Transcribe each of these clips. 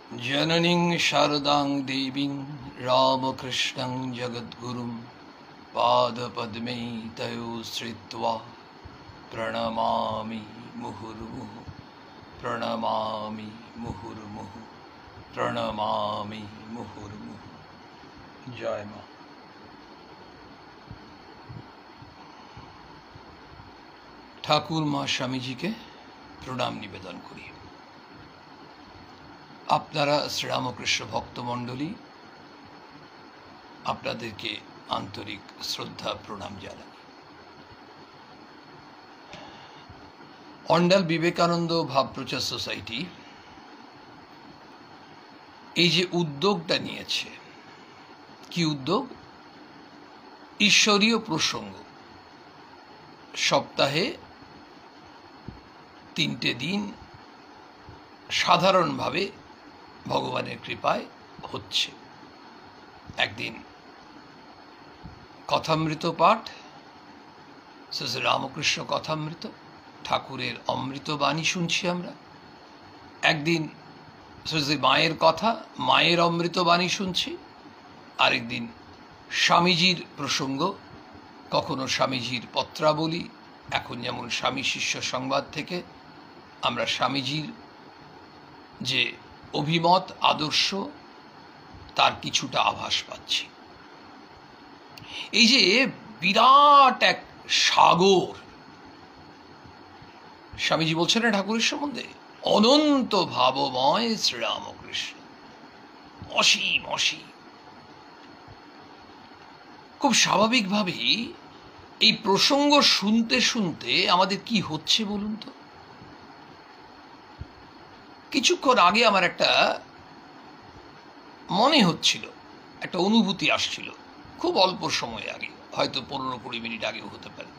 जननीं शारदां देवीं रामकृष्णं जगद्गुरुं पादपद्मे तयो श्रित्वा प्रणमामि मुहुर्मुहुः प्रणमामि मुहुर्मुहुः प्रणमामि मुहुर्मुहुः। जय मां। ঠাকুর মা স্বামীজিকে প্রণাম নিবেদন করি। আপনারা শ্রীরামকৃষ্ণ ভক্তমণ্ডলী, আপনাদেরকে আন্তরিক শ্রদ্ধা প্রণাম জানাই। অন্ডাল বিবেকানন্দ ভাবপ্রচার সোসাইটি এই যে উদ্যোগটা নিয়েছে, কি উদ্যোগ? ঈশ্বরীয় প্রসঙ্গ সপ্তাহে 3টে দিন সাধারণভাবে ভগবানের কৃপায় হচ্ছে। একদিন কথামৃত পাঠ, শ্রী রামকৃষ্ণ কথামৃত, ঠাকুরের অমৃত বাণী শুনছি আমরা। একদিন শ্রী মায়ের কথা, মায়ের অমৃত বাণী শুনছি। আরেকদিন স্বামীজির প্রসঙ্গ, কখনো স্বামীজির পত্রাবলী, এখন যেমন স্বামী শিষ্য সংবাদ থেকে আমরা স্বামীজির যে অভিমত আদর্শ তার কিছুটা আভাস পাচ্ছি। এই যে বিরাট এক সাগর, স্বামীজি বলছেন না ঠাকুরের সম্বন্ধে, অনন্ত ভাবময় শ্রীরামকৃষ্ণ, অসীম অসীম। খুব স্বাভাবিকভাবেই এই প্রসঙ্গ শুনতে শুনতে আমাদের কি হচ্ছে বলুন তো? কিছুক্ষণ আগে আমার একটা মনে হচ্ছিল, একটা অনুভূতি আসছিল, খুব অল্প সময় আগে, হয়তো 15-20 মিনিট আগেও হতে পারে।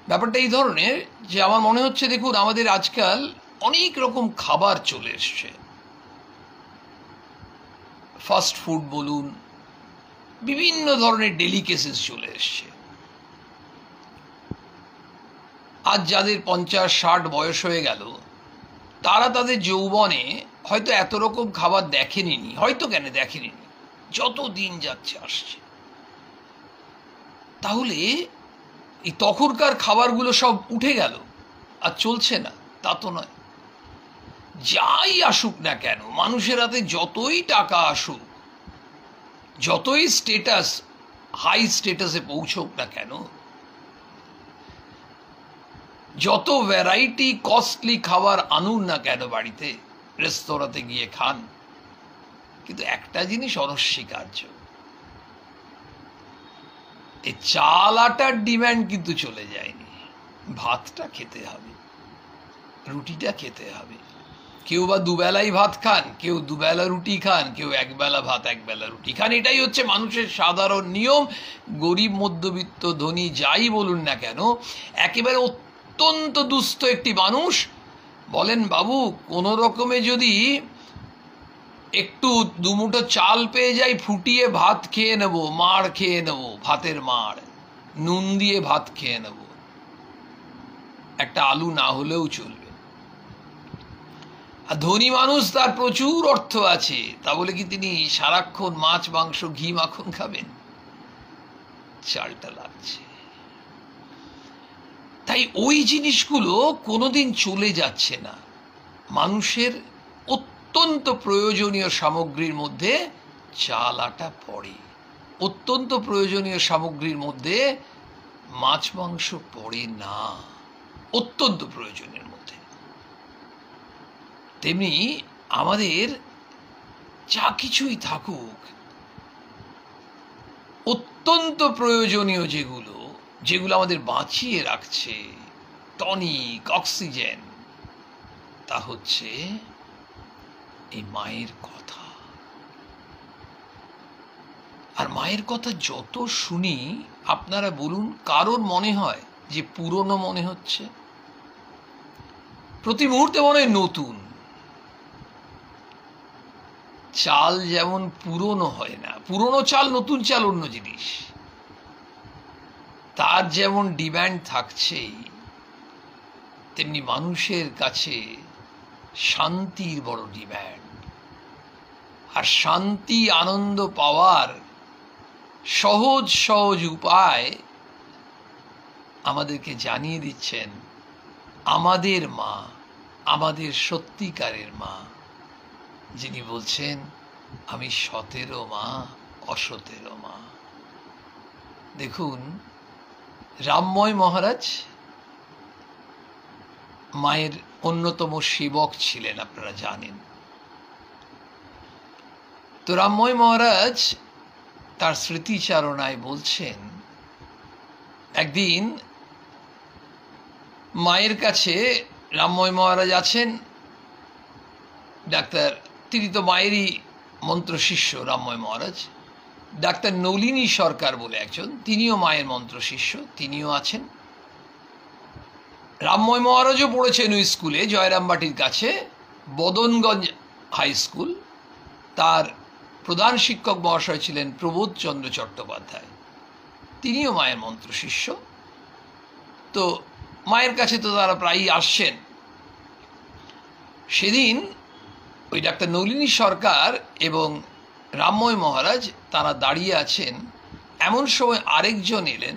ব্যাপারটা এই ধরনের যে আমার মনে হচ্ছে, দেখুন আমাদের আজকাল অনেক রকম খাবার চলে এসছে, ফাস্ট ফুড বলুন, বিভিন্ন ধরনের ডেলিকেসিস চলে এসছে। আজ যাদের 50-60 বয়স হয়ে গেল, তারা তাদের যৌবনে হয়তো এত রকম খাবার দেখেনি, হয়তো কেন দেখেনি, যত দিন যাচ্ছে আসছে। তাহলে এই তখনকার খাবারগুলো সব উঠে গেল আর চলছে না, তা তো নয়। যাই আসুক না কেন, মানুষের হাতে যতই টাকা আসুক, যতই স্টেটাস, হাই স্টেটাসে পৌঁছক না কেন, যত ভ্যারাইটি কস্টলি খাবার আনুন না কেন বাড়িতে, রেস্তোরাঁতে গিয়ে খান, কিন্তু একটা জিনিস অনস্বীকার্য, এই চাল আটার ডিম্যান্ড কিন্তু চলে যায়নি। ভাতটা খেতে হবে, রুটিটা খেতে হবে। কেউ বা দুবেলাই ভাত খান, কেউ দুবেলা রুটি খান, কেউ একবেলা ভাত একবেলা রুটি খান। এটাই হচ্ছে মানুষের সাধারণ নিয়ম। গরিব, মধ্যবিত্ত, ধনী যাই বলুন না কেন, একেবারে অত্যন্ত দুস্থ একটি মানুষ বলেন, বাবু কোনো রকমে যদি একটু দুমুঠো চাল পেয়ে যাই, ফুটিয়ে ভাত খেয়ে নেব, মাড় খেয়ে নেব, ভাতের মাড়, নুন দিয়ে ভাত খেয়ে নেব, একটা আলু না হলেও চলবে। আর ধনী মানুষ, তার প্রচুর অর্থ আছে, তা বলে কি তিনি সারাক্ষণ মাছ, মাংস, ঘি, মাখন খাবেন? চালটা লাগছে। তাই ওই জিনিসগুলো কোনোদিন চলে যাচ্ছে না। মানুষের অত্যন্ত প্রয়োজনীয় সামগ্রীর মধ্যে চাল আটা পড়ে, অত্যন্ত প্রয়োজনীয় সামগ্রীর মধ্যে মাছ মাংস পড়ে না, অত্যন্ত প্রয়োজনের মধ্যে। তেমনি আমাদের যা কিছুই থাকুক, অত্যন্ত প্রয়োজনীয় যেগুলো আমাদের বাঁচিয়ে রাখছে, টনিক, অক্সিজেন, তা হচ্ছে এই মায়ের কথা। আর মায়ের কথা যত শুনি, আপনারা বলুন কারোর মনে হয় যে পুরনো মনে হচ্ছে? প্রতি মুহূর্তে মনে হয় নতুন। চাল যেমন পুরনো হয় না, পুরনো চাল, নতুন চাল অন্য জিনিস, তার যেমন ডিমান্ড থাকছেই, তেমনি মানুষের কাছে শান্তির বড় ডিম্যান্ড। আর শান্তি আনন্দ পাওয়ার সহজ সহজ উপায় আমাদেরকে জানিয়ে দিচ্ছেন আমাদের মা, আমাদের সত্যিকারের মা, যিনি বলছেন আমি সতেরো মা, অসতেরো মা। দেখুন, রামময় মহারাজ মায়ের অন্যতম সেবক ছিলেন, আপনারা জানেন। তো রামময় মহারাজ তার স্মৃতিচারণায় বলছেন, একদিন মায়ের কাছে রামময় মহারাজ আছেন। ডাক্তার, তিনি তো মায়েরই মন্ত্র শিষ্য রামময় মহারাজ। ডাক্তার নলিনী সরকার বলে একজন, তিনিও মায়ের মন্ত্র শিষ্য, তিনিও আছেন। রামময় মহারাজও পড়েছেন ওই স্কুলে, জয়রামবাটির কাছে বদনগঞ্জ হাই স্কুল। তার প্রধান শিক্ষক মহাশয় ছিলেন প্রবোধচন্দ্র চট্টোপাধ্যায়, তিনিও মায়ের মন্ত্র শিষ্য। তো মায়ের কাছে তো তারা প্রায়ই আসছেন। সেদিন ওই ডাক্তার নলিনী সরকার এবং রামময় মহারাজ তারা দাঁড়িয়ে আছেন, এমন সময় আরেকজন এলেন,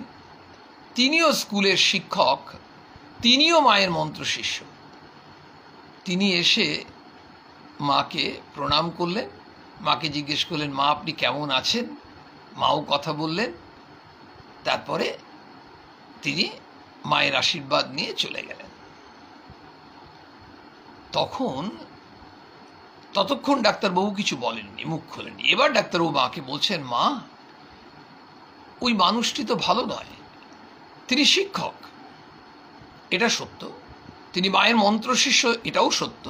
তিনিও স্কুলের শিক্ষক, তিনিও মায়ের মন্ত্র শিষ্য। তিনি এসে মাকে প্রণাম করলেন, মাকে জিজ্ঞেস করলেন, মা আপনি কেমন আছেন? মাও কথা বললেন। তারপরে তিনি মায়ের আশীর্বাদ নিয়ে চলে গেলেন। ততক্ষণ ডাক্তারবাবু কিছু বলেননি, মুখ খোলেননি। এবার ডাক্তারবাবু মাকে বলছেন, মা ওই মানুষটি তো ভালো নয়, তিনি শিক্ষক, এটা সত্য, তিনি মায়ের মন্ত্র শিষ্য, এটাও সত্য,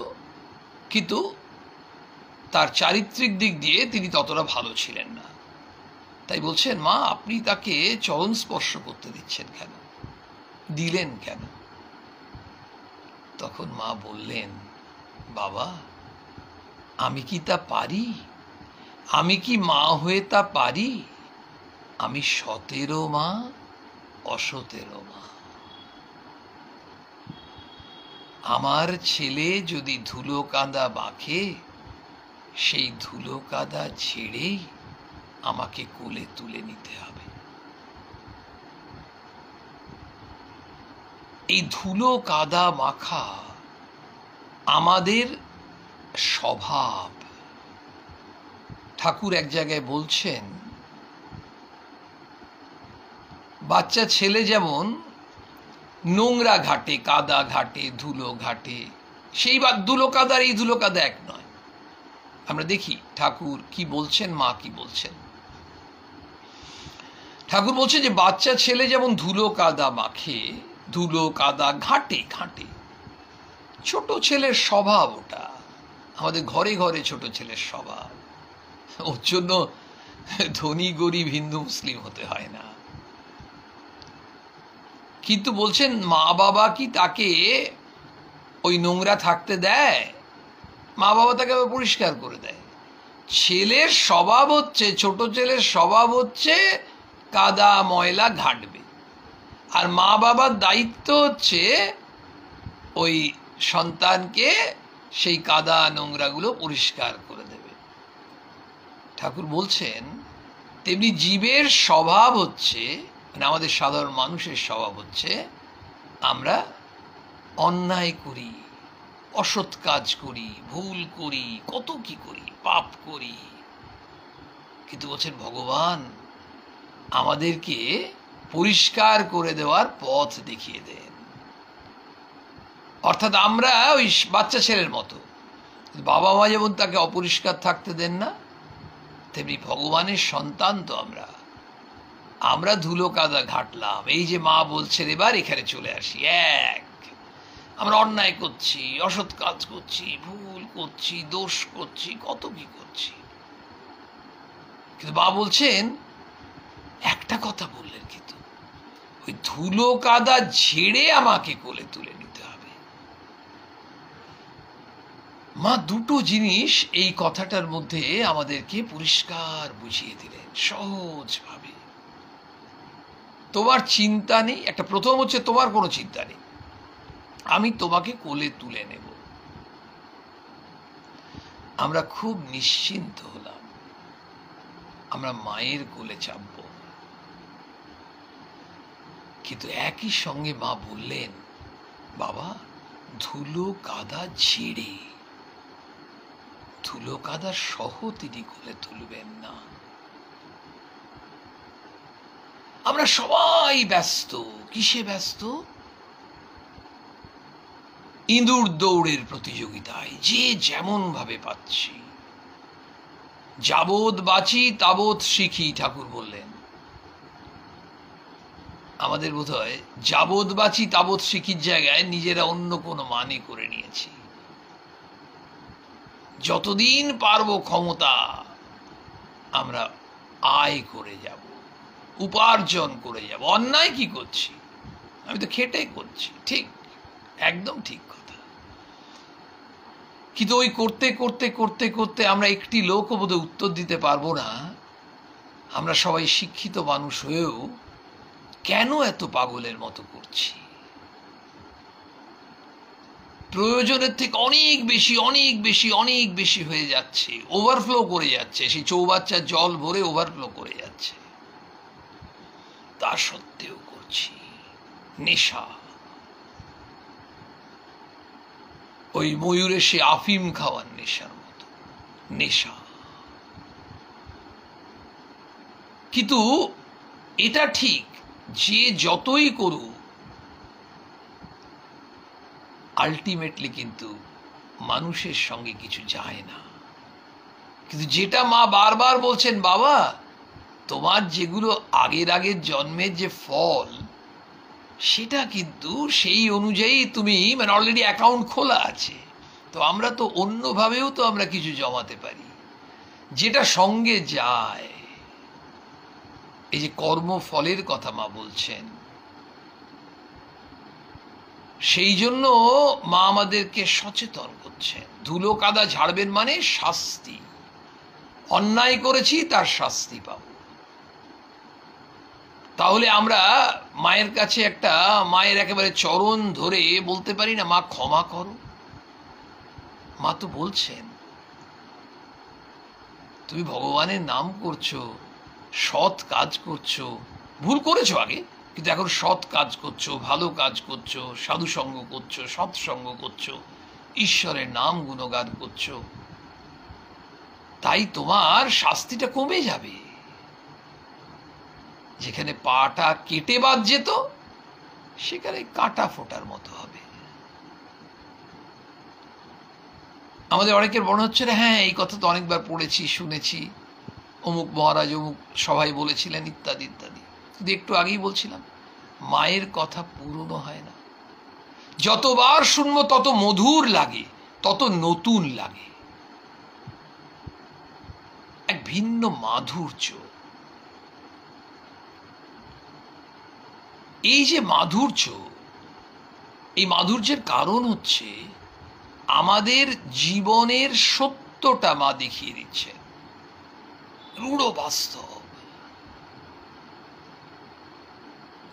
কিন্তু তার চারিত্রিক দিক দিয়ে তিনি ততটা ভালো ছিলেন না। তাই বলছেন, মা আপনি তাকে চরণ স্পর্শ করতে দিচ্ছেন কেন, দিলেন কেন? তখন মা বললেন, বাবা আমি কি তা পারি? আমি কি মা হয়ে তা পারি? আমি সতেরো মা, অসতেরো মা। আমার ছেলে যদি ধুলো কাদা মাখে, সেই ধুলো কাদা ছেড়েই আমাকে কোলে তুলে নিতে হবে। এই ধুলো কাদা মাখা আমাদের স্বভাব। ঠাকুর এক জায়গায় বলছেন, বাচ্চা ছেলে যেমন নোংরা ঘাটে, কাদা ঘাটে, ধুলো ঘাটে, সেই ধুলো কাদার এই ধুলো কাদা এক নয়। আমরা দেখি ঠাকুর কি বলছেন, মা কি বলছেন। ঠাকুর বলছেন যে বাচ্চা ছেলে যেমন ধুলো কাদা মাখে, ধুলো কাদা ঘাটে ঘাটে, ছোট ছেলের স্বভাব ওটা। আমাদের ঘরে ঘরে ছোট ছেলের স্বভাব। ওর জন্য ধনী গরিব হিন্দু মুসলিম হতে হয় না। কিন্তু বলছেন মা বাবা কি তাকে ওই নোংরা থাকতে দেয়? মা বাবা তাকে পরিষ্কার করে দেয়। ছেলের স্বভাব হচ্ছে, ছোট ছেলের স্বভাব হচ্ছে কাদা ময়লা ঘাটবে, আর মা বাবার দায়িত্ব হচ্ছে ওই সন্তানকে সেই কাদা নোংরাগুলো পরিষ্কার করে দেবে। ঠাকুর বলছেন তেমনি জীবের স্বভাব হচ্ছে, মানে আমাদের সাধারণ মানুষের স্বভাব হচ্ছে, আমরা অন্যায় করি, অসৎ কাজ করি, ভুল করি, কত কি করি, পাপ করি। কিন্তু বলছেন ভগবান আমাদেরকে পরিষ্কার করে দেওয়ার পথ দেখিয়ে দেন। অর্থাৎ আমরা ওই বাচ্চা ছেলের মতো, বাবা মা যেমন তাকে অপরিষ্কার থাকতে দেন না, তেমনি ভগবানের সন্তান তো আমরা ধুলো কাদা ঘাটলাম। এই যে মা বলছেন এবার এখানে চলে আসি, আমরা অন্যায় করছি, অসৎ কাজ করছি, ভুল করছি, দোষ করছি, কত কি করছি। কিন্তু মা বলছেন একটা কথা বললেন, কিন্তু ওই ধুলো কাদা ঝেড়ে আমাকে কোলে তুলে নিতে হবে। মা দুটো জিনিস এই কথাটার মধ্যে আমাদেরকে পরিষ্কার বুঝিয়ে দিলেন সহজভাবে। তোমার চিন্তা নেই, একটা প্রথম হচ্ছে তোমার কোনো চিন্তা নেই, আমি তোমাকে কোলে তুলে নেব। আমরা খুব নিশ্চিন্ত হলাম, আমরা মায়ের কোলে চাপব। কিন্তু একই সঙ্গে মা বললেন, বাবা ধুলো কাদা ঝেড়ে, ধুলো কাদা সহ তিনি কোলে তুলবেন না। আমরা সবাই ব্যস্ত, কিসে ব্যস্ত? ইঁদুর দৌড়ের প্রতিযোগিতায়, যে যেমন ভাবে পাচ্ছি। যাবৎ বাঁচি তাবৎ শিখি, ঠাকুর বললেন। আমাদের বোধ হয় যাবৎ বাঁচি তাবৎ শিখির জায়গায় নিজেরা অন্য কোনো মানে করে নিয়েছি। যতদিন পারবো ক্ষমতা আমরা আয় করে যাব, উপার্জন করে যাব। অন্যায় কি করছি? আমি তো খেটে করছি। ঠিক, একদম ঠিক কথা। কিন্তু ওই করতে করতে করতে করতে আমরা একটি লোকও বোধহয় উত্তর দিতে পারবো না, আমরা সবাই শিক্ষিত মানুষ হয়েও কেন এত পাগলের মতো করছি? প্রয়োজনের থেকে অনেক বেশি অনেক বেশি অনেক বেশি হয়ে যাচ্ছে, ওভারফ্লো করে যাচ্ছে, সেই চৌবাচ্চার জল ভরে ওভারফ্লো করে যাচ্ছে। তা সত্ত্বেও করছি। নেশা, ওই ময়ূরে সে আফিম খাওয়ার নেশার মতো নেশা। কিন্তু এটা ঠিক যে যতই করুক আলটিমেটলি কিন্তু মানুষের সঙ্গে কিছু যায় না। কিন্তু যেটা মা বারবার বলছেন, বাবা তোমার যেগুলো আগের জন্মের যে ফল, সেটা কিন্তু সেই অনুযায়ী তুমি মানে অলরেডি অ্যাকাউন্ট খোলা আছে। তো আমরা তো অন্যভাবেও তো আমরা কিছু জমাতে পারি যেটা সঙ্গে যায়। এই যে কর্মফলের কথা মা বলছেন, সেই জন্য মা আমাদেরকে সচেতন করছেন। ধুলো কাদা ঝাড়বেন মানে শাস্তি। অন্যায় করেছি, তার শাস্তি পাব। তাহলে আমরা মায়ের কাছে একটা মায়ের একেবারে চরণ ধরে বলতে পারি না, মা ক্ষমা করো? মা তো বলছেন তুমি ভগবানের নাম করছো, সৎ কাজ করছো, ভুল করেছো আগে, কিন্তু এখন সৎ কাজ করছো, ভালো কাজ করছো, সাধু সঙ্গ করছো, সৎসঙ্গ করছো, ঈশ্বরের নাম গুণগান করছো, তাই তোমার শাস্তিটা কমে যাবে। যেখানে পাটা কেটে বাদ যেত, সেখানে কাটা ফোটার মতো হবে। আমাদের অনেকের মনে হচ্ছে না, হ্যাঁ এই কথা তো অনেকবার পড়েছি, শুনেছি, অমুক মহারাজ অমুক সবাই বলেছিলেন, ইত্যাদি ইত্যাদি। কিন্তু একটু আগেই বলছিলাম, মায়ের কথা পুরনো হয় না। যতবার শুনবো তত মধুর লাগে, তত নতুন লাগে, এক ভিন্ন মাধুর্য। এই যে মাধুর্য, এই মাধুর্যের কারণ হচ্ছে আমাদের জীবনের সত্যটা মা দেখিয়ে দিচ্ছে, রূঢ় বাস্তব।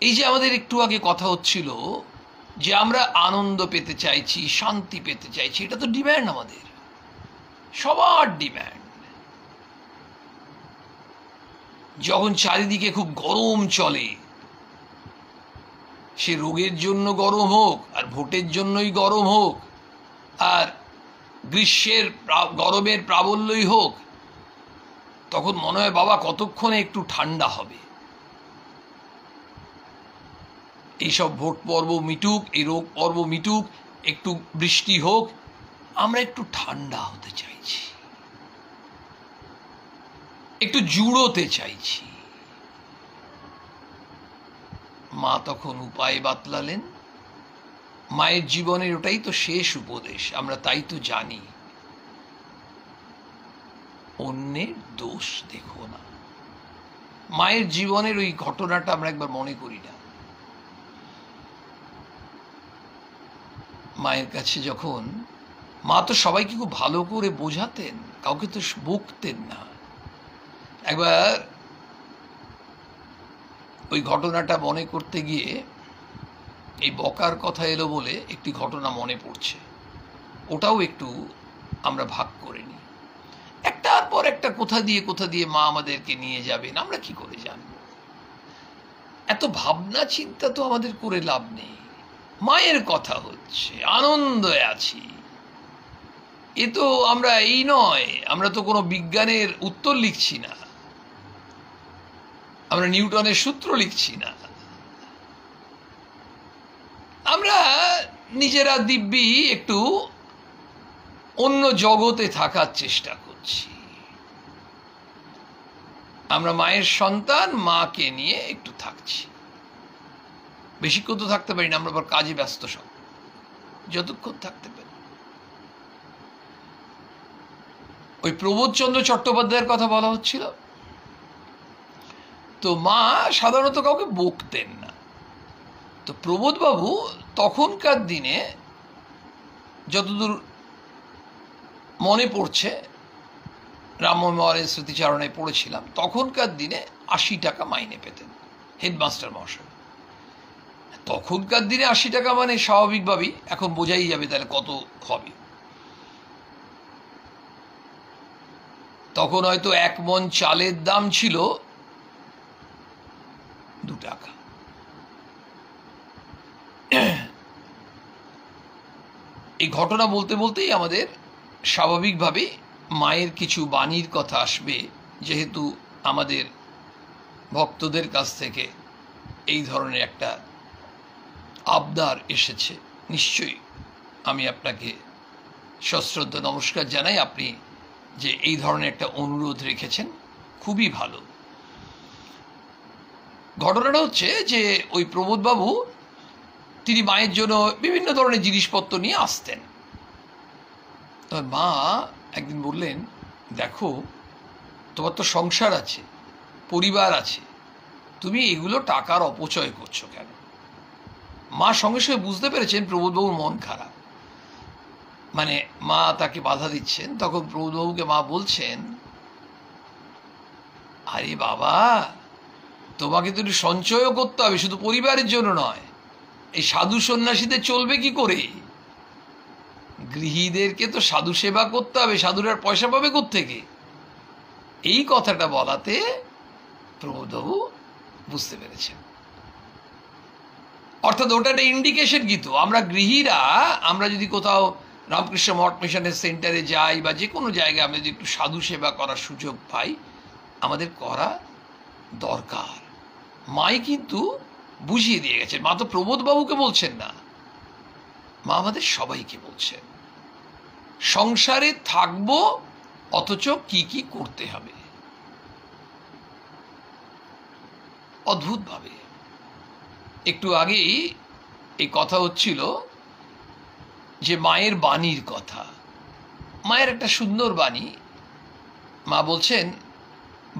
এই যে আমাদের একটু আগে কথা হচ্ছিল যে আমরা আনন্দ পেতে চাইছি, শান্তি পেতে চাইছি, এটা তো ডিম্যান্ড, আমাদের সবার ডিম্যান্ড। যখন চারিদিকে খুব গরম চলে, সে রোগের জন্য গরম হোক, আর ভোটের জন্যই গরম হোক, আর গ্রীষ্মের গরমের প্রাবল্যই হোক, তখন মনে হয় বাবা কতক্ষণে একটু ঠান্ডা হবে। এইসব ভোট পর্ব মিটুক, এই রোগ পর্ব মিটুক, একটু বৃষ্টি হোক, আমরা একটু ঠান্ডা হতে চাইছি, একটু জুড়োতে চাইছি। মা তখন উপায় বাতলালেন। মায়ের জীবনের ওটাই তো শেষ উপদেশ, আমরা তাই তো জানি, অন্যের দোষ দেখো না। মায়ের জীবনের ওই ঘটনাটা আমরা একবার মনে করি না। মায়ের কাছে যখন, মা তো সবাইকে খুব ভালো করে বোঝাতেন, কাউকে তো বকতেন না। একবার ওই ঘটনাটা মনে করতে গিয়ে এই বকার কথা এলো বলে একটি ঘটনা মনে পড়ছে, ওটাও একটু আমরা ভাগ করে নিই। একটা কোথা দিয়ে মা আমাদেরকে নিয়ে যাবেন আমরা কি করে জানব? এত ভাবনা চিন্তা তো আমাদের করে লাভ নেই। মায়ের কথা হচ্ছে, আনন্দে আছি। এ তো আমরা এই নয়, আমরা তো কোনো বিজ্ঞানের উত্তর লিখছি না, আমরা নিউটনের সূত্র লিখছি না, আমরা নিজেরা দিব্যি একটু অন্য জগতে থাকার চেষ্টা করছি। আমরা মায়ের সন্তান, মাকে নিয়ে একটু থাকছি। বেশিক্ষণ তো থাকতে পারি না, আমরা আবার কাজে ব্যস্ত সব, যতক্ষণ থাকতে পারি। ওই প্রবোধচন্দ্র চট্টোপাধ্যায়ের কথা বলা হচ্ছিল। তো মা সাধারণত কাউকে বকতেন না। তো প্রবোধবাবু তখনকার দিনে যতদূর মনে পড়ছে, রামমোহনের স্মৃতিচারণায় পড়েছিলাম, তখনকার দিনে 80 টাকা মাইনে পেতেন হেডমাস্টার মহাশয়। তখনকার দিনে 80 টাকা মানে স্বাভাবিকভাবেই এখন বোঝাই যাবে তাহলে কত হবে। তখন হয়তো 1 মণ চালের দাম ছিল 2 টাকা। এই ঘটনা বলতে বলতেই আমাদের স্বাভাবিকভাবে মায়ের কিছু বাণীর কথা আসবে, যেহেতু আমাদের ভক্তদের কাছ থেকে এই ধরনের একটা আবদার এসেছে। নিশ্চয়ই আমি আপনাকে সশ্রদ্ধ নমস্কার জানাই, আপনি যে এই ধরনের একটা অনুরোধ রেখেছেন, খুবই ভালো। ঘটনাটা হচ্ছে যে ওই প্রবোধবাবু তিনি মায়ের জন্য বিভিন্ন ধরনের জিনিসপত্র নিয়ে আসতেন। তবে মা একদিন বললেন, দেখো তোমার তো সংসার আছে, পরিবার আছে, তুমি এগুলো টাকার অপচয় করছো কেন? মা সঙ্গে সঙ্গে বুঝতে পেরেছেন প্রবোধবাবুর মন খারাপ, মানে মা তাকে বাধা দিচ্ছেন। তখন প্রবোধবাবুকে মা বলছেন, আরে বাবা, তোমাকে তো একটু সঞ্চয়ও করতে হবে, শুধু পরিবারের জন্য নয়। এই সাধু সন্ন্যাসীদের চলবে কি করে? গৃহীদেরকে তো সাধু সেবা করতে হবে, সাধুরা পয়সা পাবে কোত্থেকে? এই কথাটা বলাতে প্রবোধবাবু বুঝতে পেরেছেন। অর্থাৎ ওটা একটা ইন্ডিকেশন কিন্তু আমরা গৃহীরা, আমরা যদি কোথাও রামকৃষ্ণ মঠ মিশনের সেন্টারে যাই বা যে কোনো জায়গায় আমরা যদি একটু সাধু সেবা করার সুযোগ পাই, আমাদের করা দরকার। মাই কিন্তু বুঝিয়ে দিয়ে গেছেন। মা তো প্রবোধবাবুকে বলছেন না, মা আমাদের সবাইকে বলছেন সংসারে থাকবো, অথচ কি কি করতে হবে। অদ্ভুতভাবে একটু আগেই এই কথা হচ্ছিল যে মায়ের বাণীর কথা। মায়ের একটা সুন্দর বাণী। মা বলছেন,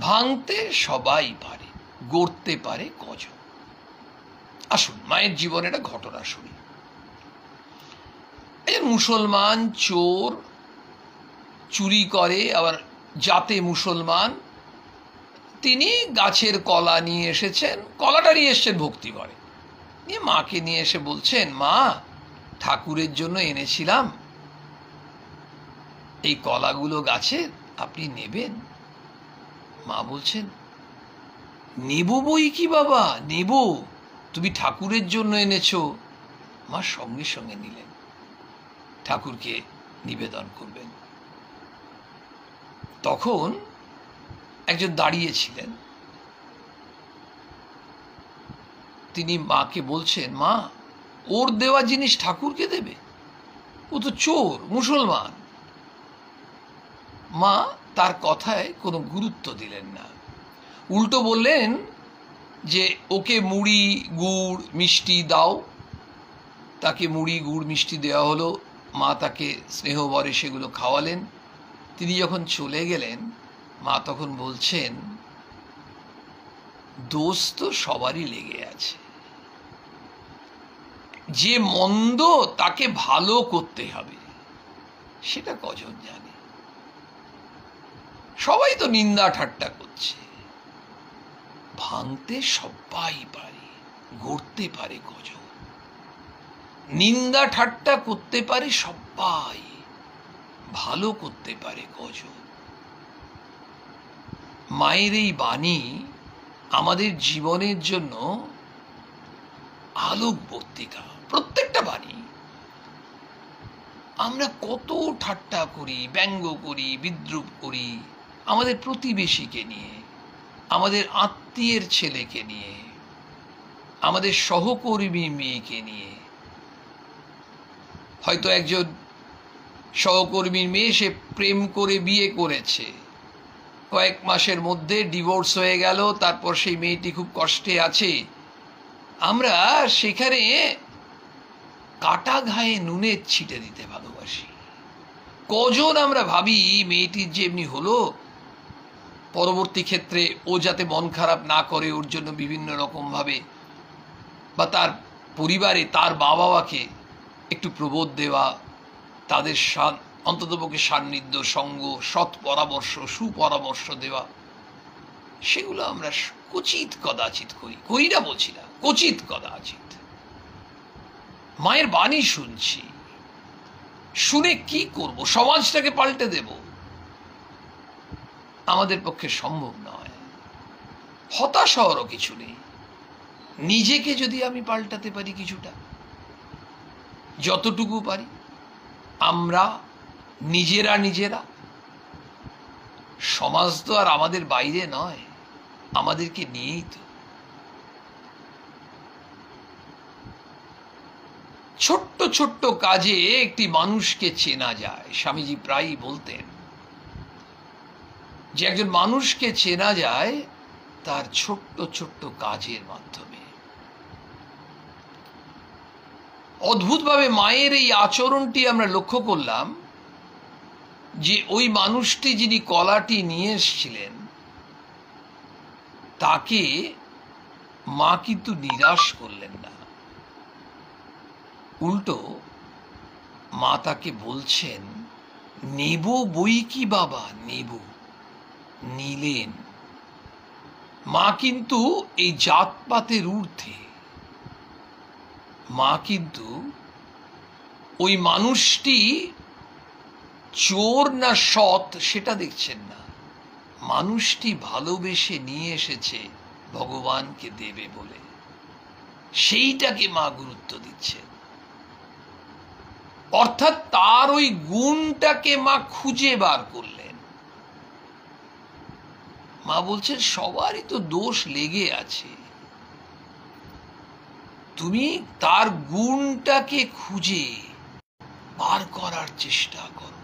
ভাঙতে সবাই পারে, গড়তে পারে কজন। আসুন মায়ের জীবনে একটা ঘটনা শুনি। এই মুসলমান চোর, চুরি করে, আবার জাতে মুসলমান, তিনি গাছের কলা নিয়ে এসেছেন, কলাটা নিয়ে এসেছেন ভক্তি করে, নিয়ে মাকে নিয়ে এসে বলছেন, মা ঠাকুরের জন্য এনেছিলাম, এই কলাগুলো গাছের, আপনি নেবেন? মা বলছেন, নেব বই কি বাবা, নেব, তুমি ঠাকুরের জন্য এনেছো। মা সঙ্গে সঙ্গে নিলেন, ঠাকুরকে নিবেদন করবেন। তখন একজন দাঁড়িয়েছিলেন, তিনি মাকে বলছেন, মা ওর দেওয়া জিনিস ঠাকুরকে দেবে? ও তো চোর, মুসলমান। মা তার কথায় কোনো গুরুত্ব দিলেন না, উল্টো বললেন যে ওকে মুড়ি গুড় মিষ্টি দাও। তাকে মুড়ি গুড় মিষ্টি দেওয়া হলো, মা তাকে স্নেহভরে সেগুলো খাওয়ালেন। তিনি যখন চলে গেলেন, মা তখন বলছেন, দোষ তো সবারই লেগে আছে, যে মন্দ তাকে ভালো করতে হবে সেটা কজন জানে? সবাই তো নিন্দা ঠাট্টা করছে। ভাঙতে সবাই পারে, গড়তে পারে কজন। নিন্দা ঠাট্টা করতে পারে সবাই, ভালো করতে পারে কজন। মায়ের এই বাণী আমাদের জীবনের জন্য আলোকবর্তিকা। প্রত্যেকটা বাণী। আমরা কত ঠাট্টা করি, ব্যঙ্গ করি, বিদ্রূপ করি আমাদের প্রতিবেশীকে নিয়ে, আমাদের আত্মীয়ের ছেলেকে নিয়ে, আমাদের সহকর্মী মেয়েকে নিয়ে। হয়তো একজন সহকর্মীর মেয়ে, সে প্রেম করে বিয়ে করেছে, কয়েক মাসের মধ্যে ডিভোর্স হয়ে গেল, তারপর সেই মেয়েটি খুব কষ্টে আছে। আমরা সেখানে কাটা ঘায়ে নুনের ছিটে দিতে ভালোবাসি। কজন আমরা ভাবি মেয়েটির যে এমনি হলো, পরবর্তী ক্ষেত্রে ও যাতে মন খারাপ না করে ওর জন্য বিভিন্ন রকম ভাবে, বা তার পরিবারে তার বাবা মাকে একটু প্রবোধ দেওয়া, তাদের অন্ততপক্ষে সান্নিধ্য, সঙ্গ, সৎ পরামর্শ, সুপরামর্শ দেওয়া, সেগুলো আমরা কচিত কদাচিৎ করি না, বলছি না, কচিত কদাচিৎ। মায়ের বাণী শুনছি, শুনে কি করব? সমাজটাকে পাল্টে দেব? আমাদের পক্ষে সম্ভব নয়। হতাশ হওয়ারও কিছু নেই। নিজেকে যদি আমি পাল্টাতে পারি কিছুটা, যতটুকু পারি, আমরা নিজেরা, সমাজ তো আর আমাদের বাইরে নয়, আমাদেরকে নিয়েই তো। ছোট্ট ছোট্ট কাজে একটি মানুষকে চেনা যায়। স্বামীজি প্রায়ই বলতেন যে একজন মানুষকে চেনা যায় তার ছোট্ট ছোট্ট কাজের মাধ্যমে। অদ্ভুতভাবে মায়ের এই আচরণটি আমরা লক্ষ্য করলাম যে ওই মানুষটি যিনি কলাটি নিয়ে এসেছিলেন, তাকে মা কিন্তু নিরাশ করলেন না। উল্টো মা তাকে বলছেন, নেব বই কি বাবা, নেব। নিলেন। মা কিন্তু এই জাতপাতের ঊর্ধ্বে। মা কিন্তু ওই মানুষটি চোর না সৎ সেটা দেখছেন না, মানুষটি ভালোবেসে নিয়ে এসেছে ভগবানকে দেবে বলে, সেইটাকে মা গুরুত্ব দিচ্ছেন। অর্থাৎ তার ওই গুণটাকে মা খুঁজে বার করলেন। মা বলছেন সবারই তো দোষ লেগে আছে, তুমি তার গুণটাকে খুঁজে বার করার চেষ্টা করো,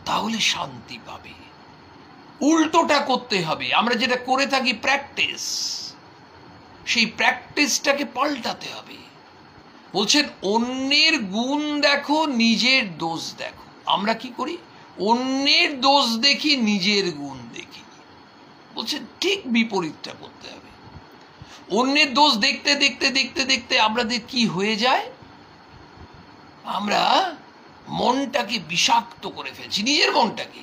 তাহলে শান্তি পাবে। উল্টোটা করতে হবে। আমরা যেটা করে থাকি প্র্যাকটিস, সেই প্র্যাকটিসটাকে পাল্টাতে হবে। বলছেন অন্যের গুণ দেখো, নিজের দোষ দেখো। আমরা কি করি? অন্যের দোষ দেখি, নিজের গুণ দেখি। বলছেন ঠিক বিপরীতটা করতে হবে। অন্যের দোষ দেখতে দেখতে দেখতে দেখতে আমাদের কি হয়ে যায়? আমরা মনটাকে বিষাক্ত করে ফেলছি, নিজের মনটাকে।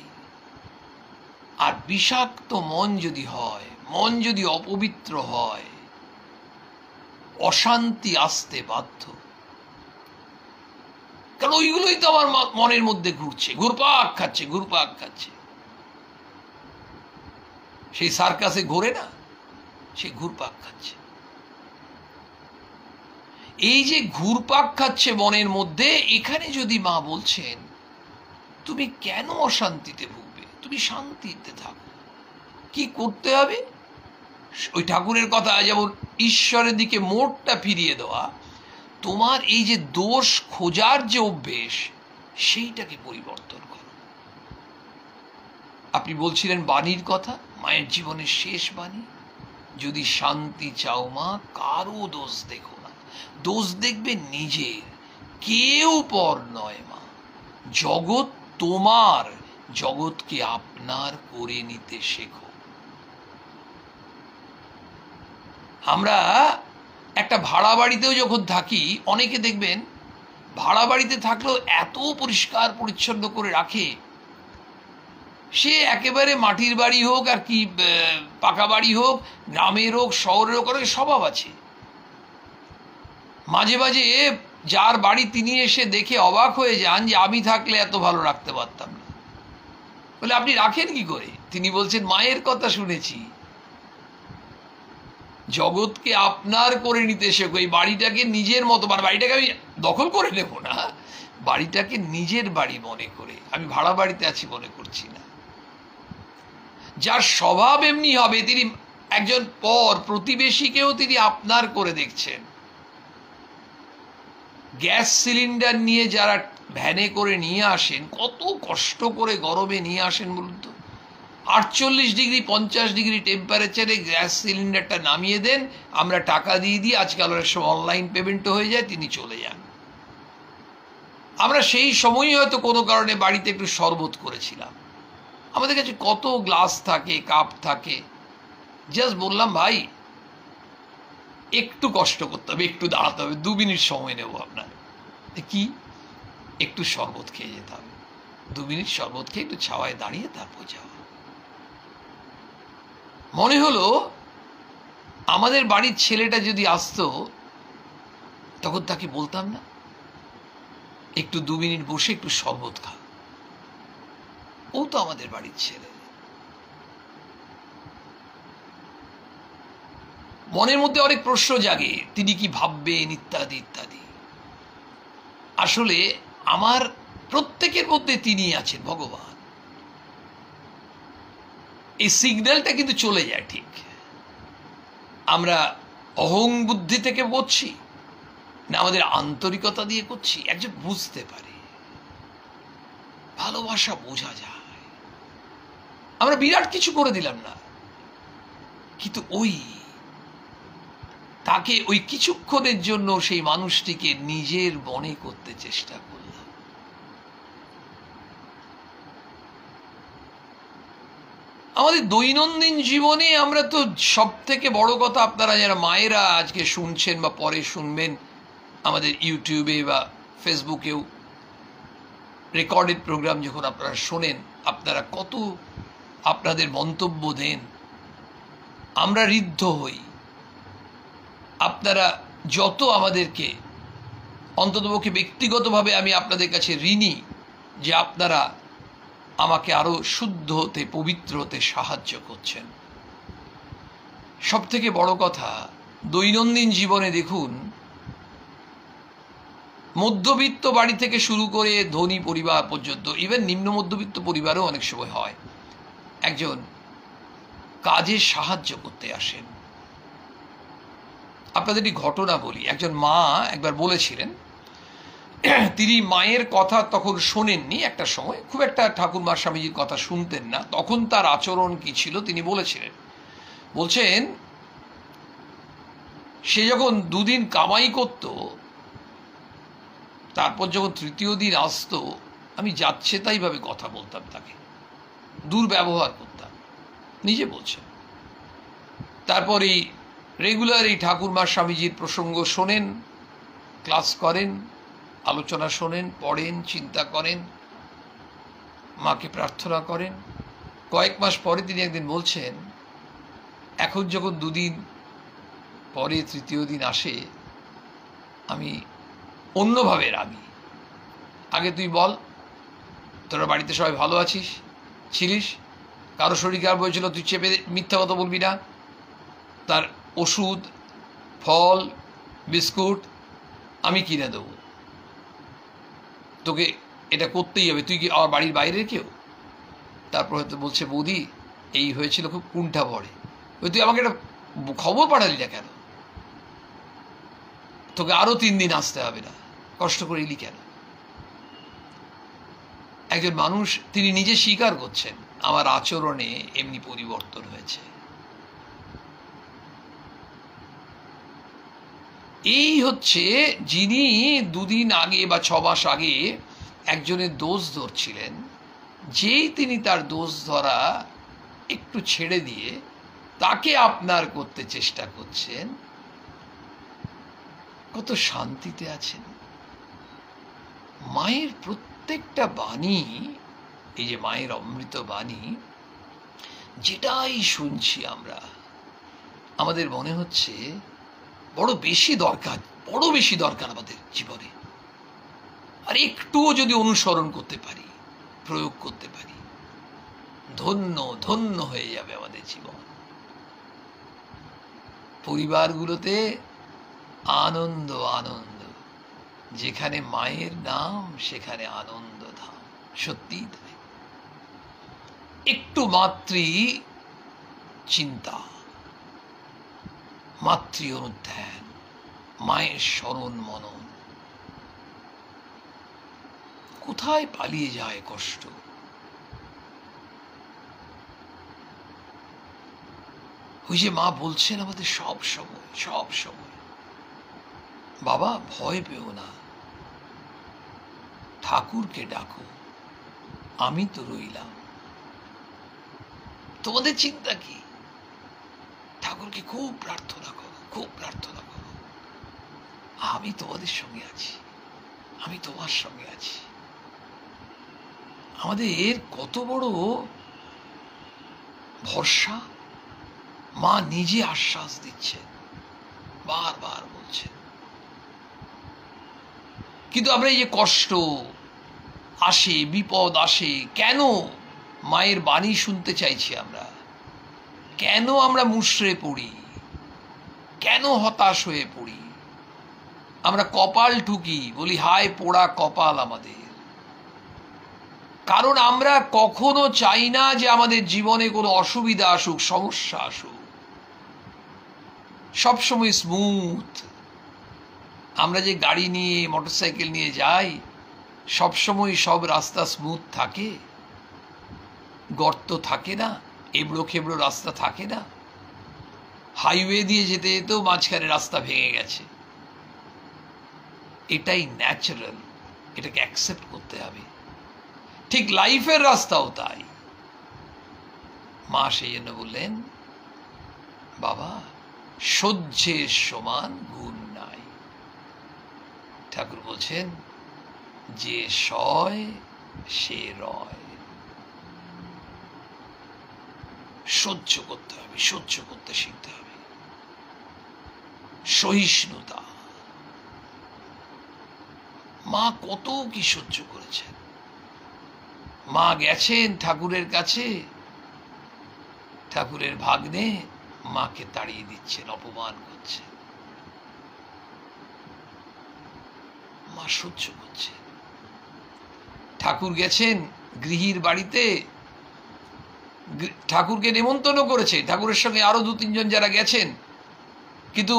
আর বিষাক্ত মন যদি হয়, মন যদি অপবিত্র হয়, অশান্তি আসতে বাধ্য। কারণ ওইগুলোই তো আমার মনের মধ্যে ঘুরছে, ঘুরপাক খাচ্ছে। সেই সার্কাসে ঘোরে না, সে ঘুরপাক খাচ্ছে। এই যে ঘুরপাক খাচ্ছে মনের মধ্যে, এখানে যদি মা বলছেন তুমি কেন অশান্তিতে ভুগবে, তুমি শান্তিতে থাকো। কি করতে হবে? ওই ঠাকুরের কথা, যেমন ঈশ্বরের দিকে মোড়টা ফিরিয়ে দেওয়া, তোমার এই যে দোষ খোঁজার যে অভ্যেস, সেইটাকে পরিবর্তন করো। আপনি বলছিলেন বাণীর কথা, মায়ের জীবনের শেষ বাণী, যদি শান্তি চাও মা, কারো দোষ দেখো না, দোষ দেখবে নিজের, কেউ পর নয় মা। জগৎ তোমার, জগৎকে আপনার করে নিতে শেখো। আমরা একটা ভাড়া বাড়িতেও যখন থাকি, অনেকে দেখবেন ভাড়া বাড়িতে থাকলেও এত পরিষ্কার পরিচ্ছন্ন করে রাখে, সে একেবারে মাটির বাড়ি হোক আর কি পাকা বাড়ি হোক, গ্রামের হোক শহরের হোক, স্বভাব আছে। মাঝে মাঝে যার বাড়ি তিনি এসে দেখে অবাক হয়ে যান যে আমি থাকলে এত ভালো রাখতে পারতাম না। বলে আপনি রাখেন কি করে? তিনি বলছেন মায়ের কথা শুনেছি, জগৎকে আপনার করে নিতে শেখো। এই বাড়িটাকে নিজের মতো, মানে বাড়িটাকে আমি দখল করে নেব না, বাড়িটাকে নিজের বাড়ি মনে করে, আমি ভাড়া বাড়িতে আছি মনে করছি না। যার স্বভাব এমনি হবে, তিনি একজন প্রতিবেশীকেও তিনি আপনার করে দেখছেন। গ্যাস সিলিন্ডার নিয়ে যারা ভ্যানে করে নিয়ে আসেন, কত কষ্ট করে গরমে নিয়ে আসেন বলুন তো। 48 ডিগ্রি 50 ডিগ্রি টেম্পারেচারে গ্যাস সিলিন্ডারটা নামিয়ে দেন, আমরা টাকা দিয়ে দিই, আজকাল অনেক সময় অনলাইন পেমেন্টও হয়ে যায়, তিনি চলে যান। আমরা সেই সময়ই হয়তো কোনো কারণে বাড়িতে একটু শরবত করেছিলাম, আমাদের কাছে কত গ্লাস থাকে, কাপ থাকে, জাস্ট বললাম ভাই একটু কষ্ট করতে হবে, একটু দাঁড়াতে হবে, 2 মিনিট সময় নেব আপনার, কি একটু শরবত খেয়ে যেতে হবে, 2 মিনিট শরবত খেয়ে একটু ছাওয়ায় দাঁড়িয়ে তারপর যাওয়া। মনে হলো আমাদের বাড়ির ছেলেটা যদি আসতো, তখন তাকে বলতাম না একটু 2 মিনিট বসে একটু শরবত খা, ও তো আমাদের বাড়ির ছেলে। মনের মধ্যে অনেক প্রশ্ন জাগে, তিনি কি ভাববেন ইত্যাদি ইত্যাদি। আসলে আমার প্রত্যেকের মধ্যে তিনি আছেন, ভগবান। এই সিগন্যালটা কিন্তু চলে যায় ঠিক, আমরা অহং বুদ্ধি থেকে করছি না আমাদের আন্তরিকতা দিয়ে করছি, একজন বুঝতে পারে, ভালোবাসা বোঝা যায়। আমরা বিরাট কিছু করে দিলাম না, কিন্তু তাকে ওই কিছুক্ষণের জন্য সেই মানুষটিকে নিজের মনে করতে চেষ্টা করলাম। আমাদের দৈনন্দিন জীবনে আমরা তো সব থেকে বড় কথা, আপনারা যারা মায়েরা আজকে শুনছেন বা পরে শুনবেন আমাদের ইউটিউবে বা ফেসবুকেও রেকর্ডেড প্রোগ্রাম যখন আপনারা শোনেন, আপনারা কত আপনাদের মন্তব্য দেন, আমরা ঋদ্ধ হই। আপনারা যত আমাদেরকে, অন্ততপক্ষে ব্যক্তিগতভাবে আমি আপনাদের কাছে ঋণী যে আপনারা আমাকে আরো শুদ্ধ হতে, পবিত্র হতে সাহায্য করছেন। সব থেকে বড় কথা, দৈনন্দিন জীবনে দেখুন, মধ্যবিত্ত বাড়ি থেকে শুরু করে ধনী পরিবার পর্যন্ত, ইভেন নিম্ন মধ্যবিত্ত পরিবারও অনেক সময় হয়, একজন কাজে সাহায্য করতে আসেন। আপনাদের একটি ঘটনা বলি। একজন মা একবার বলেছিলেন, তিনি মায়ের কথা তখন শোনেননি, একটা সময় খুব একটা ঠাকুরমা স্বামীজির কথা শুনতেন না, তখন তার আচরণ কি ছিল তিনি বলছেন সে যখন 2 দিন কামাই করত, তারপর যখন 3য় দিন আসতো, আমি যাচ্ছে তাই ভাবে কথা বলতাম, তাকে দুর্ব্যবহার করতাম, নিজে বলছেন। তারপর এই রেগুলার এই ঠাকুরমা স্বামীজির প্রসঙ্গ শোনেন, ক্লাস করেন, আলোচনা শোনেন, পড়েন, চিন্তা করেন, মাকে প্রার্থনা করেন। কয়েক মাস পরে তিনি একদিন বলছেন, এখন যখন 2 দিন পরে 3য় দিন আসে, আমি অন্যভাবে রাগি। আগে তুই বল, তোরা বাড়িতে সবাই ভালো ছিলিস, কারো শরীর খারাপ হয়েছিল, তুই চেপে মিথ্যা কথা বলবি না, তার ওষুধ, ফল, বিস্কুট আমি কিনে দেবো, তোকে এটা করতেই হবে, তুই কি আমার বাড়ির বাইরে কেউ? তারপর হয়তো বলছে, বৌদি এই হয়েছিল, খুব কুণ্ঠা পড়ে, ওই তুই আমাকে একটা খবর পাঠালি না কেন, তোকে আরো 3 দিন আসতে হবে না, কষ্ট করে এলি কেন? একজন মানুষ তিনি নিজে স্বীকার করছেন, আমার আচরণে এমনি পরিবর্তন হয়েছে। এই হচ্ছে যিনি 2 দিন আগে বা 6 মাস আগে একজনের দোষ ধরছিলেন, যেই তিনি তার দোষ ধরা একটু ছেড়ে দিয়ে তাকে আপনার করতে চেষ্টা করছেন, কত শান্তিতে আছেন। মায়ের প্রত্যেকটা বাণী, এই যে মায়ের অমৃত বাণী, যেটাই শুনছি আমরা, আমাদের মনে হচ্ছে বড় বেশি দরকার আমাদের জীবনে। আর একটুও যদি অনুসরণ করতে পারি, প্রয়োগ করতে পারি, ধন্য ধন্য হয়ে যাবে আমাদের জীবন। পরিবারগুলোতে আনন্দ আনন্দ, যেখানে মায়ের নাম সেখানে আনন্দ ধাম। সত্যি তাই। একটু মাতৃ চিন্তা, মাতৃ অনুধ্যান, মায়ের স্মরণ মনন, কোথায় পালিয়ে যায় কষ্ট। ওই যে মা বলছেন আমাদের সব সময়, বাবা ভয় পেও না, ঠাকুরকে ডাকো, আমি তো রইলাম। তোমাদের চিন্তা কি? ঠাকুরকে খুব প্রার্থনা করো, খুব প্রার্থনা করো, আমি তোমাদের সঙ্গে আছি, আমি তোমার সঙ্গে আছি। আমাদের কত বড় ভরসা! মা নিজে আশ্বাস দিচ্ছেন, বারবার বলছেন। কিন্তু আমরা এই যে কষ্ট আসে, বিপদ আসে, কেন মায়ের বাণী শুনতে চাইছি আমরা? কেন আমরা মুষড়ে পড়ি? কেন হতাশ হয়ে পড়ি? আমরা কপাল ঠুকি, বলি হায় পোড়া কপাল আমাদের। কারণ আমরা কখনো চাই না যে আমাদের জীবনে কোনো অসুবিধা আসুক, সমস্যা আসুক। সবসময় স্মুথ। আমরা যে গাড়ি নিয়ে, মোটরসাইকেল নিয়ে যাই, সবসময় সব রাস্তা স্মুথ থাকে? গর্ত থাকে না, এবড়ো খেবড়ো রাস্তা থাকে না। হাইওয়ে দিয়ে যেতে যেতেও মাঝখানে রাস্তা ভেঙে গেছে। এটাই ন্যাচারাল, এটাকে অ্যাকসেপ্ট করতে হবে। ঠিক লাইফের রাস্তাও তাই। মা সেই জন্য বললেন, বাবা সহ্যের সমান গুণ নাই। ঠাকুর বলছেন, যে সয় সে রয়। সহ্য করতে হবে, সহ্য করতে শিখতে হবে। সহিষ্ণুতা। মা কত কি সহ্য করেছেন। মা গেছেন ঠাকুরের কাছে, ঠাকুরের ভাগ্নে মাকে তাড়িয়ে দিচ্ছেন, অপমান করছেন। মা সহ্য করছে। ঠাকুর গেছেন গৃহীর বাড়িতে, ঠাকুরকে নেমন্তন্ন করেছে, ঠাকুরের সঙ্গে আরো 2-3 জন যারা গেছেন, কিন্তু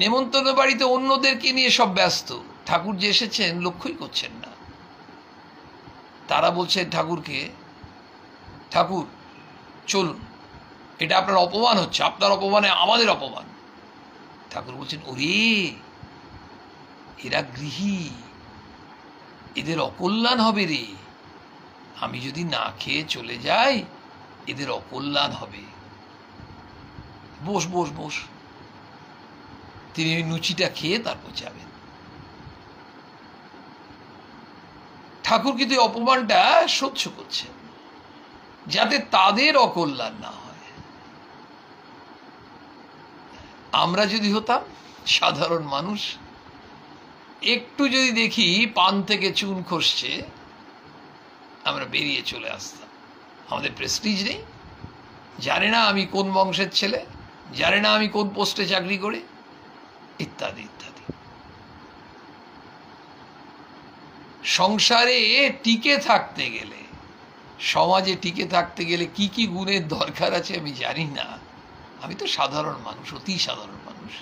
নেমন্তন্ন বাড়িতে অন্যদেরকে নিয়ে সব ব্যস্ত। ঠাকুর যে এসেছেন লক্ষ্যই করছেন না। তারা বলছেন ঠাকুরকে, ঠাকুর চলুন, এটা আপনার অপমান হচ্ছে, আপনার অপমানে আমাদের অপমান। ঠাকুর বলছেন, ওরে এরা গৃহী, এদের অকল্যাণ হবে রে। আমি যদি না খেয়ে চলে যাই, এদের অকল্যাণ হবে। বস বস বস। তিনি ওই লুচিটা খেয়ে তারপর যাবেন। ঠাকুর কিন্তু অপমানটা সহ্য করছেন, যাতে তাদের অকল্যাণ না হয়। আমরা যদি হতাম সাধারণ মানুষ, একটু যদি দেখি পান থেকে চুন খসছে, আমরা বেরিয়ে চলে আসতাম। আমাদের প্রেস্টিজ নেই, জানে না আমি কোন বংশের ছেলে, জানে না আমি কোন পোস্টে চাকরি করি, ইত্যাদি ইত্যাদি। সংসারে টিকে থাকতে গেলে, সমাজে টিকে থাকতে গেলে কি কি গুণের দরকার আছে আমি জানি না। আমি তো সাধারণ মানুষ, অতি সাধারণ মানুষ।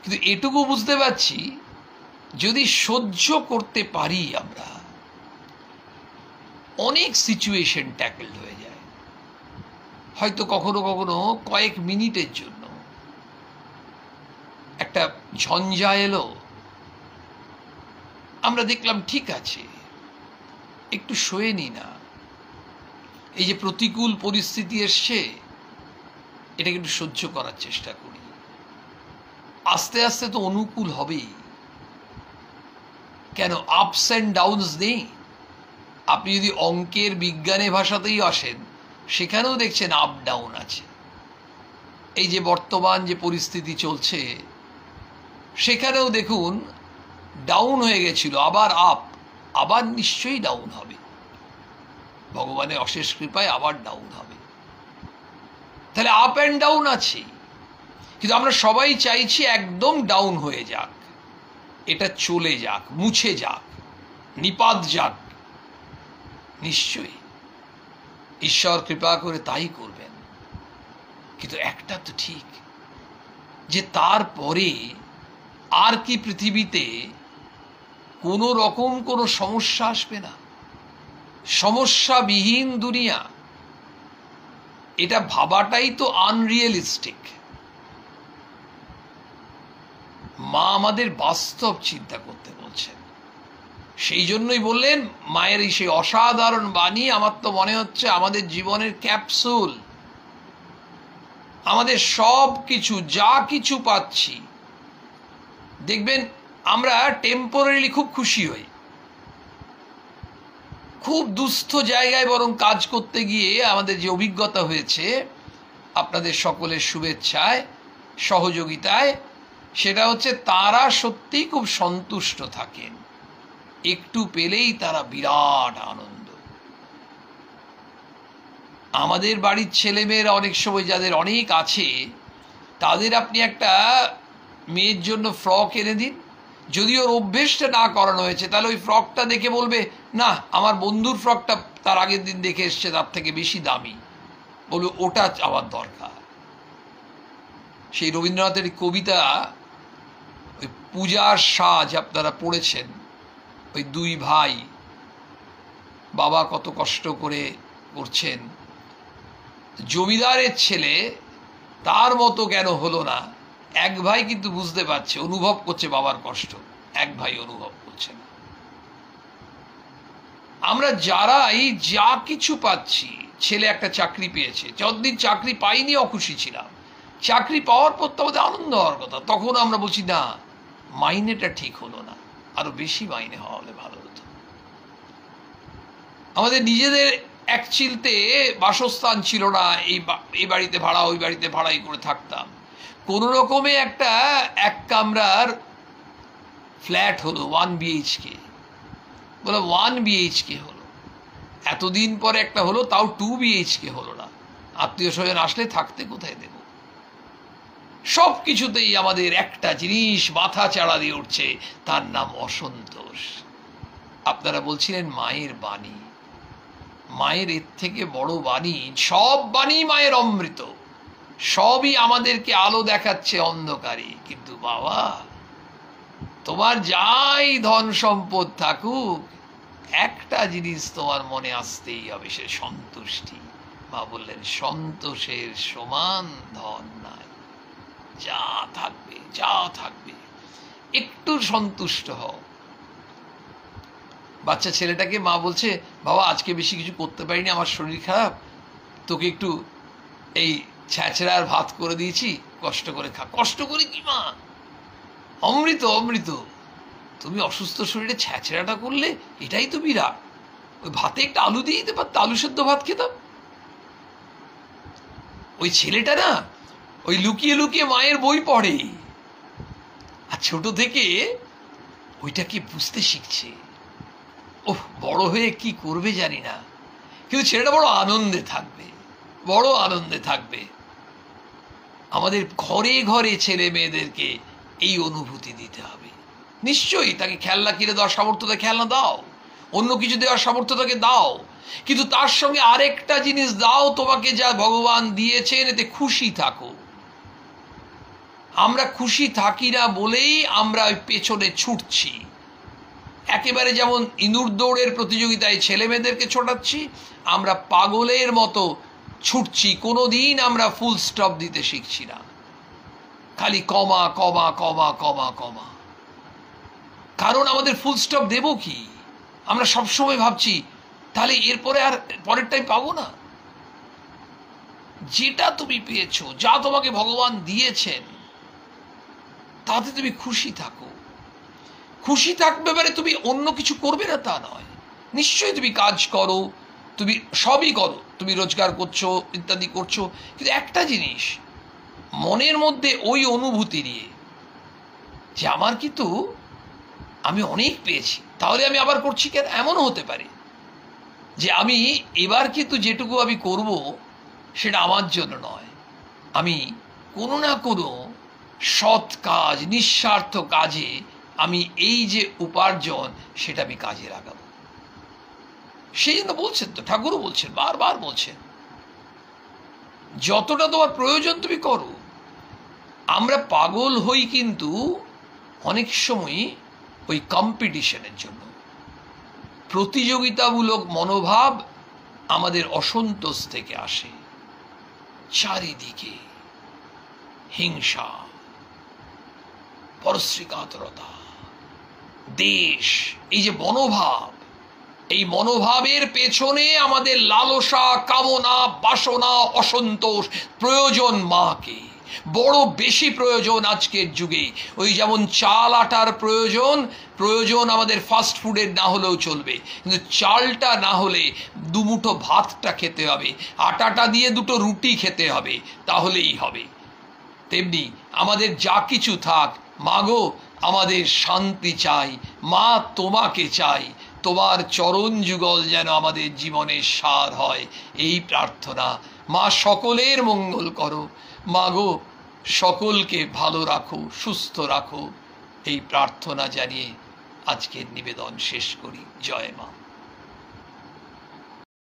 কিন্তু এটুকু বুঝতে পারছি, যদি সহ্য করতে পারি আমরা, অনেক সিচুয়েশন ট্যাকেলড হয়ে যায়। হয়তো কখনো কখনো কয়েক মিনিটের জন্য একটা ঝঞ্ঝা এলো, আমরা দেখলাম ঠিক আছে, একটু সয়ে নি না। এই যে প্রতিকূল পরিস্থিতি এসছে, এটাকে একটু সহ্য করার চেষ্টা করি। আস্তে আস্তে তো অনুকূল হবেই। কেন আপস অ্যান্ড ডাউনস নেই? আপনি যদি অঙ্কের বিজ্ঞানের ভাষাতেই আসেন, সেখানেও দেখছেন আপ ডাউন আছে। এই যে বর্তমান যে পরিস্থিতি চলছে, সেখানেও দেখুন ডাউন হয়ে গেছিল, আবার আপ, আবার নিশ্চয়ই ডাউন হবে। ভগবানের অশেষ কৃপায় আবার ডাউন হবে। তাহলে আপ অ্যান্ড ডাউন আছে, কিন্তু আমরা সবাই চাইছি একদম ডাউন হয়ে যাক, এটা চলে যাক, মুছে যাক, নিপাত যাক। নিশ্চয়ই ঈশ্বর কৃপা করে তাই করবেন, কিন্তু একটা তো ঠিক যে তারপরে আর কি পৃথিবীতে কোনো রকম কোনো সমস্যা আসবে না? সমস্যাবিহীন দুনিয়া, এটা ভাবাটাই তো আনরিয়েলিস্টিক। মা আমাদের বাস্তব চিন্তা করতে বলছেন। সেই জন্যই বললেন মায়ের এই সেই অসাধারণ বাণী, আমার তো মনে হচ্ছে আমাদের জীবনের ক্যাপসুল। আমাদের সব কিছু, যা কিছু পাচ্ছি, দেখবেন আমরা টেম্পোরারিলি খুব খুশি হই, খুব দুস্থ জায়গায় বরং কাজ করতে গিয়ে আমাদের যে অভিজ্ঞতা হয়েছে আপনাদের সকলের শুভেচ্ছায় সহযোগিতায়, সেটা হচ্ছে তারা সত্যিই খুব সন্তুষ্ট থাকেন, একটু পেলেই তারা বিরাট আনন্দ। আমাদের বাড়ির ছেলেমেয়েরা অনেক সময় যাদের অনেক আছে, তাদের আপনি একটা মেয়ের জন্য ফ্রক এনে দিন, যদি ওর অভ্যেসটা না করানো হয়েছে তাহলে ওই ফ্রকটা দেখে বলবে না আমার বন্ধুর ফ্রকটা তার আগের দিন দেখে এসছে তার থেকে বেশি দামি, বলবে ওটা আমার দরকার। সেই রবীন্দ্রনাথের কবিতা ওই পূজার সাজ আপনারা পড়েছেন, ওই দুই ভাই, বাবা কত কষ্ট করে করছেন, জমিদারের ছেলে তার মতো কেন হলো না, এক ভাই কিন্তু বুঝতে পারছে, অনুভব করছে বাবার কষ্ট, এক ভাই অনুভব করছে না। আমরা যারাই যা কিছু পাচ্ছি, ছেলে একটা চাকরি পেয়েছে, যতদিন চাকরি পাইনি অখুশি ছিলাম, চাকরি পাওয়ার পর তো আমাদের আনন্দ হওয়ার কথা, তখন আমরা বলছি না মাইনেটা ঠিক হলো না, আরো বেশি মাইনে হওয়া হলে ভালো হতো। আমাদের নিজেদের এক চিলতে বাসস্থান ছিল না, এই বাড়িতে ভাড়া ওই বাড়িতে ভাড়াই করে থাকতাম, কোন রকমে একটা এক কামরার ফ্ল্যাট হলো 1 BHK, বলে 1 BHK হলো, এতদিন পরে একটা হলো, তাও 2 BHK হলো না, আত্মীয় স্বজন আসলে থাকতে কোথায় দেব? সব কিছুতেই আমাদের একটা জিনিস মাথা চাড়া দিয়ে উঠছে, তার নাম অসন্তোষ। আপনারা বলছিলেন মায়ের বাণী, মায়ের এর থেকে বড় বাণী, সব বাণী মায়ের অমৃত, সবই আমাদেরকে আলো দেখাচ্ছে অন্ধকারে। কিন্তু বাবা, তোমার যাই ধন সম্পদ থাকুক, একটা জিনিস তোমার মনে আসতেই হবে, সে সন্তুষ্টি। মা বললেন সন্তোষের সমান ধন নাই, যা থাকবে যা থাকবে একটু সন্তুষ্ট হও। বাচ্চা ছেলেটাকে মা বলছে বাবা আজকে বেশি কিছু করতে পারিনি, আমার শরীর খারাপ, তোকে একটু এই ছ্যাঁচড়ার ভাত করে দিয়েছি, কষ্ট করে খা। কষ্ট করে কি মা? অমৃত অমৃত। তুমি অসুস্থ শরীরে ছ্যাঁচড়াটা করলে এটাই তো বিরাট। ওই ভাতে একটা আলু দিয়ে দিতে পারত, আলু সেদ্ধ ভাত খেতাম। ওই ছেলেটা না ওই লুকিয়ে লুকিয়ে মায়ের বই পড়ে, আর ছোট থেকে ওইটাকে বুঝতে শিখছে। ওহ, বড় হয়ে কি করবে জানি না, কিন্তু ছেলেটা বড় আনন্দে থাকবে, বড় আনন্দে থাকবে। আমাদের ঘরে ঘরে ছেলে মেয়েদেরকে এই অনুভূতি দিতে হবে। নিশ্চয়ই তাকে খেলনা কিনে দেওয়ার সামর্থ্যতা খেলনা দাও, অন্য কিছু দেওয়ার সামর্থ্যতাকে দাও, কিন্তু তার সঙ্গে আরেকটা জিনিস দাও, তোমাকে যা ভগবান দিয়েছেন এতে খুশি থাকো। আমরা খুশি থাকি না বলেই আমরা ওই পেছনে ছুটছি। একেবারে যেমন ইঁদুর দৌড়ের প্রতিযোগিতায় ছেলে মেয়েদেরকে ছোটাচ্ছি, আমরা পাগলের মতো ছুটছি, কোনোদিন আমরা ফুল স্টপ দিতে শিখছি না, খালি কমা কমা কমা কমা কমা। কারণ আমাদের ফুল স্টপ দেব কি? আমরা সবসময় ভাবছি তাহলে এরপরে আর পরের টাইম পাবো না। যেটা তুমি পেয়েছো, যা তোমাকে ভগবান দিয়েছেন, তাতে তুমি খুশি থাকো। খুশি থাকবে মানে তুমি অন্য কিছু করবে না তা নয়, নিশ্চয়ই তুমি কাজ করো, তুমি সবই করো, তুমি রোজগার করছো ইত্যাদি করছো, কিন্তু একটা জিনিস মনের মধ্যে ওই অনুভূতি নিয়ে যে আমার কিন্তু আমি অনেক পেয়েছি, তাহলে আমি আবার করছি কেন, এমনও হতে পারে। যে আমি এবার কিন্তু যেটুকু আমি করব সেটা আমার জন্য নয়, আমি কোনো না কোনো সৎ কাজ, নিঃস্বার্থ কাজে আমি এই যে উপার্জন সেটা আমি কাজে লাগাবো। সেই জন্য বলছেন তো, ঠাকুরও বলছেন, বারবার বলছেন, যতটা তোমার প্রয়োজন তুমি করো। আমরা পাগল হই কিন্তু অনেক সময় ওই কম্পিটিশনের জন্য। প্রতিযোগিতামূলক মনোভাব আমাদের অসন্তোষ থেকে আসে। চারিদিকে হিংসা, পরশ্রীকাতরতা, দেশ, এই যে মনোভাব, এই মনোভাবের পেছনে আমাদের লালসা, কামনা, বাসনা, অসন্তোষ। প্রয়োজন মাকে বড় বেশি প্রয়োজন আজকের যুগে। ওই যেমন চাল আটার প্রয়োজন আমাদের ফাস্ট ফুডের না হলেও চলবে, কিন্তু চালটা না হলে দুমুঠো ভাতটা খেতে হবে, আটাটা দিয়ে দুটো রুটি খেতে হবে, তাহলেই হবে। তেমনি আমাদের যা কিছু থাক, মাগো আমাদের শান্তি চাই, মা তোমাকে চাই, তোমার চরণ যুগল যেন আমাদের জীবনের সার হয়, এই প্রার্থনা। মা সকলের মঙ্গল করো, মাগো সকলকে ভালো রাখো, সুস্থ রাখো, এই প্রার্থনা জানিয়ে আজকের নিবেদন শেষ করি। জয় মা।